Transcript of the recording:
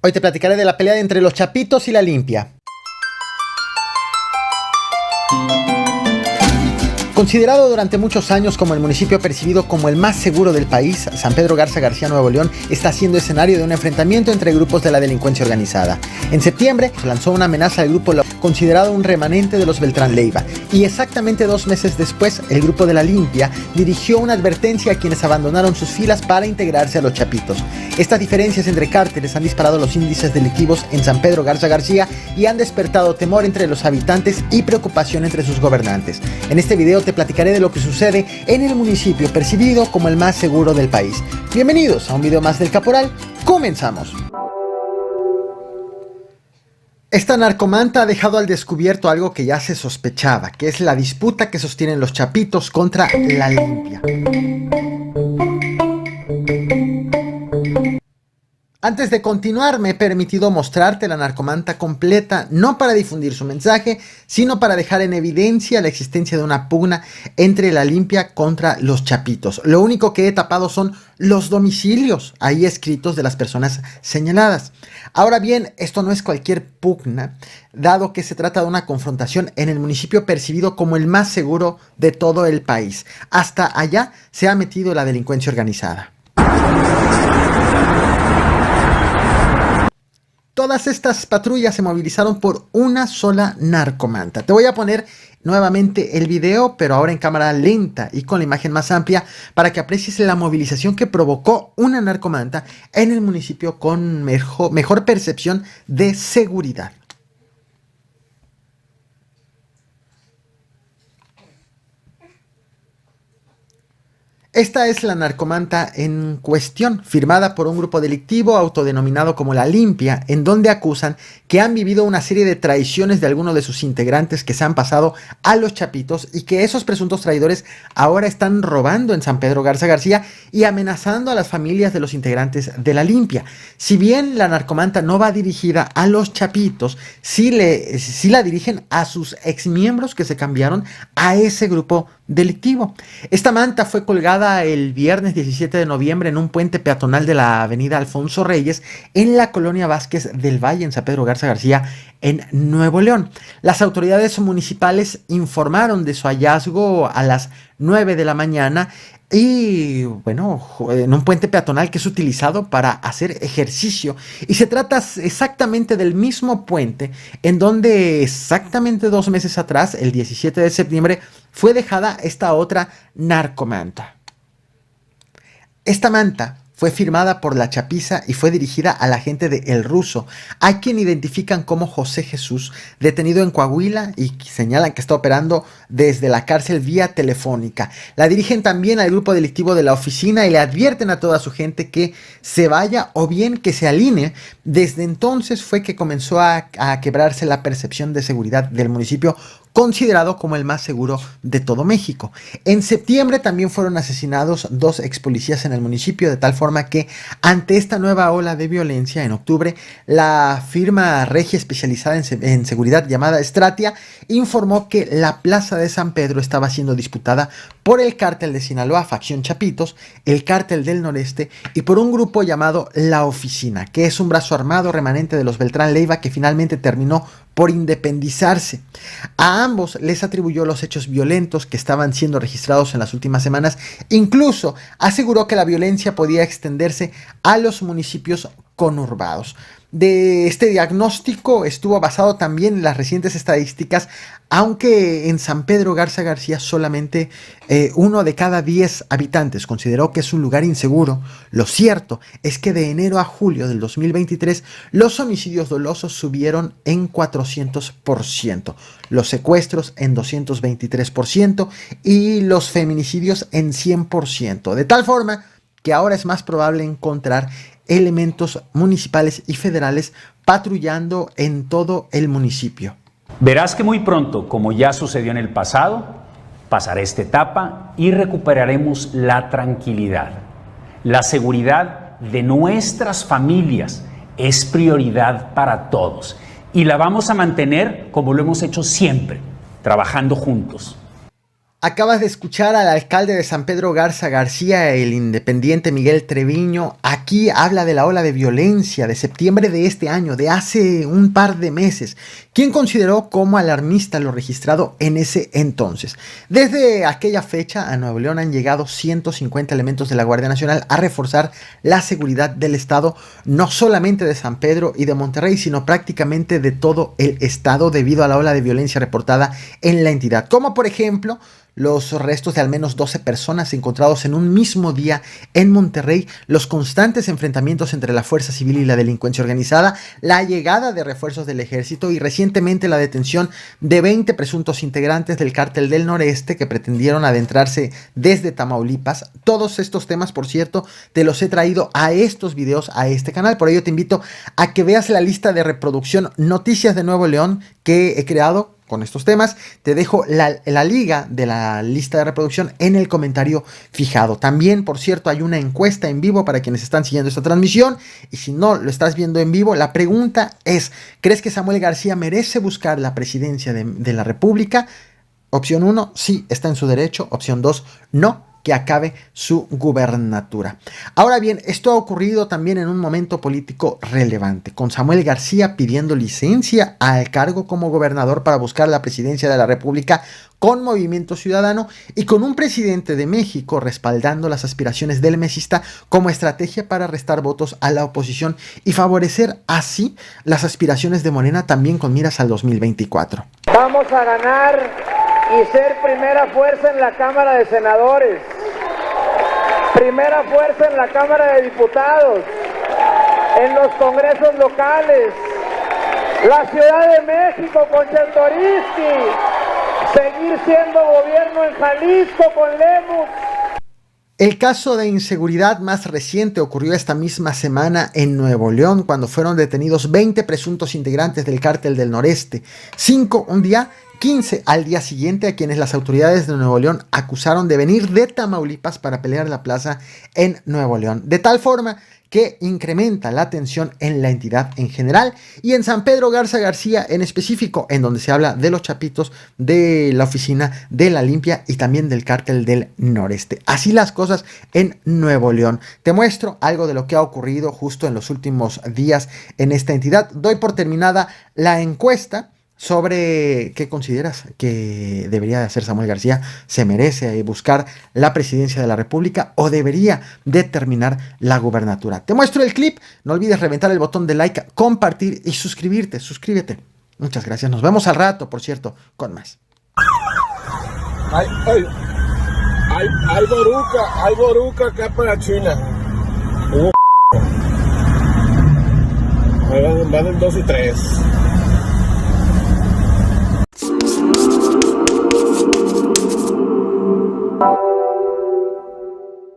Hoy te platicaré de la pelea entre los Chapitos y la Limpia. Considerado durante muchos años como el municipio percibido como el más seguro del país, San Pedro Garza García, Nuevo León, está siendo escenario de un enfrentamiento entre grupos de la delincuencia organizada. En septiembre se lanzó una amenaza al grupo considerado un remanente de los Beltrán Leiva, y exactamente 2 meses después, el grupo de la Limpia dirigió una advertencia a quienes abandonaron sus filas para integrarse a los Chapitos. Estas diferencias entre cárteles han disparado los índices delictivos en San Pedro Garza García y han despertado temor entre los habitantes y preocupación entre sus gobernantes. En este video te platicaré de lo que sucede en el municipio percibido como el más seguro del país. Bienvenidos a un video más del Caporal. Comenzamos. Esta narcomanta ha dejado al descubierto algo que ya se sospechaba, que es la disputa que sostienen los Chapitos contra la Limpia. Antes de continuar, me he permitido mostrarte la narcomanta completa, no para difundir su mensaje, sino para dejar en evidencia la existencia de una pugna entre la Limpia contra los Chapitos. Lo único que he tapado son los domicilios ahí escritos de las personas señaladas. Ahora bien, esto no es cualquier pugna, dado que se trata de una confrontación en el municipio percibido como el más seguro de todo el país. Hasta allá se ha metido la delincuencia organizada. Todas estas patrullas se movilizaron por una sola narcomanta. Te voy a poner nuevamente el video, pero ahora en cámara lenta y con la imagen más amplia, para que aprecies la movilización que provocó una narcomanta en el municipio con mejor percepción de seguridad. Esta es la narcomanta en cuestión, firmada por un grupo delictivo autodenominado como La Limpia, en donde acusan que han vivido una serie de traiciones de algunos de sus integrantes que se han pasado a los Chapitos y que esos presuntos traidores ahora están robando en San Pedro Garza García y amenazando a las familias de los integrantes de La Limpia. Si bien la narcomanta no va dirigida a los Chapitos, sí la dirigen a sus exmiembros que se cambiaron a ese grupo delictivo. Esta manta fue colgada el viernes 17 de noviembre en un puente peatonal de la avenida Alfonso Reyes en la colonia Vázquez del Valle en San Pedro Garza García en Nuevo León. Las autoridades municipales informaron de su hallazgo a las 9 de la mañana y bueno, en un puente peatonal que es utilizado para hacer ejercicio, y se trata exactamente del mismo puente en donde exactamente 2 meses atrás, el 17 de septiembre, fue dejada esta otra narcomanta. Esta manta fue firmada por la Chapiza y fue dirigida a la gente de El Ruso, a quien identifican como José Jesús, detenido en Coahuila y señalan que está operando desde la cárcel vía telefónica. La dirigen también al grupo delictivo de la oficina y le advierten a toda su gente que se vaya o bien que se alinee. Desde entonces fue que comenzó a quebrarse la percepción de seguridad del municipio, considerado como el más seguro de todo México. En septiembre también fueron asesinados 2 expolicías en el municipio, de tal forma que ante esta nueva ola de violencia, en octubre, la firma regia especializada en seguridad llamada Stratia informó que la plaza de San Pedro estaba siendo disputada por el cártel de Sinaloa, facción Chapitos, el cártel del Noreste y por un grupo llamado La Oficina, que es un brazo armado remanente de los Beltrán Leiva que finalmente terminó por independizarse. A ambos les atribuyó los hechos violentos que estaban siendo registrados en las últimas semanas. Incluso aseguró que la violencia podía extenderse a los municipios conurbados. De este diagnóstico estuvo basado también en las recientes estadísticas, aunque en San Pedro Garza García solamente 1 de cada 10 habitantes consideró que es un lugar inseguro. Lo cierto es que de enero a julio del 2023 los homicidios dolosos subieron en 400%, los secuestros en 223% y los feminicidios en 100%, de tal forma que ahora es más probable encontrar elementos municipales y federales patrullando en todo el municipio. Verás que muy pronto, como ya sucedió en el pasado, pasará esta etapa y recuperaremos la tranquilidad. La seguridad de nuestras familias es prioridad para todos y la vamos a mantener como lo hemos hecho siempre, trabajando juntos. Acabas de escuchar al alcalde de San Pedro Garza García, el independiente Miguel Treviño. Aquí habla de la ola de violencia de septiembre de este año, de hace un par de meses, quien consideró como alarmista lo registrado en ese entonces. Desde aquella fecha a Nuevo León han llegado 150 elementos de la Guardia Nacional a reforzar la seguridad del estado, no solamente de San Pedro y de Monterrey, sino prácticamente de todo el estado debido a la ola de violencia reportada en la entidad, como por ejemplo los restos de al menos 12 personas encontrados en un mismo día en Monterrey, los constantes enfrentamientos entre la fuerza civil y la delincuencia organizada, la llegada de refuerzos del ejército y recientemente la detención de 20 presuntos integrantes del Cártel del Noreste que pretendieron adentrarse desde Tamaulipas. Todos estos temas, por cierto, te los he traído a estos videos, a este canal. Por ello te invito a que veas la lista de reproducción Noticias de Nuevo León que he creado con estos temas. Te dejo la liga de la lista de reproducción en el comentario fijado. También, por cierto, hay una encuesta en vivo para quienes están siguiendo esta transmisión, y si no lo estás viendo en vivo, la pregunta es: ¿crees que Samuel García merece buscar la presidencia de la República? Opción 1, sí, está en su derecho. Opción 2, no, que acabe su gubernatura. Ahora bien, esto ha ocurrido también en un momento político relevante, con Samuel García pidiendo licencia al cargo como gobernador para buscar la presidencia de la República con Movimiento Ciudadano, y con un presidente de México respaldando las aspiraciones del mesista como estrategia para restar votos a la oposición y favorecer así las aspiraciones de Morena, también con miras al 2024. Vamos a ganar y ser primera fuerza en la Cámara de Senadores, primera fuerza en la Cámara de Diputados, en los congresos locales, la Ciudad de México con Chertoriski, seguir siendo gobierno en Jalisco con Lemus. El caso de inseguridad más reciente ocurrió esta misma semana en Nuevo León, cuando fueron detenidos 20 presuntos integrantes del Cártel del Noreste, 5 un día, 15 al día siguiente, a quienes las autoridades de Nuevo León acusaron de venir de Tamaulipas para pelear la plaza en Nuevo León, de tal forma que incrementa la tensión en la entidad en general y en San Pedro Garza García en específico, en donde se habla de los chapitos, de la oficina de la limpia y también del Cártel del Noreste. Así las cosas en Nuevo León. Te muestro algo de lo que ha ocurrido justo en los últimos días en esta entidad. Doy por terminada la encuesta sobre qué consideras que debería de hacer Samuel García. ¿Se merece buscar la presidencia de la República o debería de terminar la gubernatura? Te muestro el clip. No olvides reventar el botón de like, compartir y suscribirte. Suscríbete. Muchas gracias. Nos vemos al rato, por cierto, con más. Hay boruca acá para China. Van en 2 y 3.